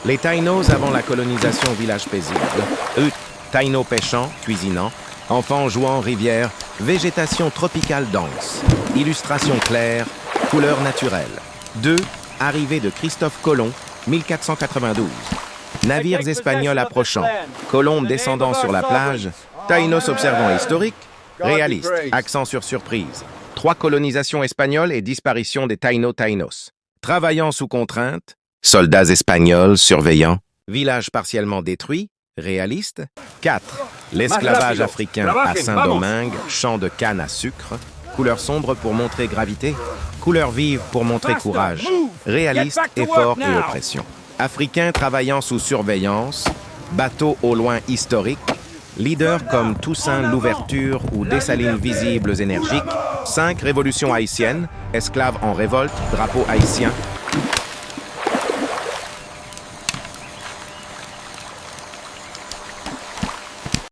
Les Taïnos avant la colonisation village paisible. Eux, Taïnos pêchant, cuisinant, enfants jouant en rivière, végétation tropicale dense, illustration claire, couleurs naturelles. 2. Arrivée de Christophe Colomb, 1492. Navires espagnols approchant, Colomb descendant sur la plage, Taïnos observant historique, réaliste, accent sur surprise. 3 colonisations espagnoles et disparition des Taïnos. Travaillant sous contrainte, soldats espagnols surveillants, village partiellement détruit, réaliste. 4. L'esclavage africain à Saint-Domingue, champ de canne à sucre, couleur sombre pour montrer gravité, couleur vive pour montrer courage, réaliste, effort et oppression. Africains travaillant sous surveillance, bateaux au loin historique, leaders comme Toussaint l'Ouverture ou Dessalines visibles énergiques, 5 révolutions haïtiennes, esclaves en révolte, drapeau haïtien,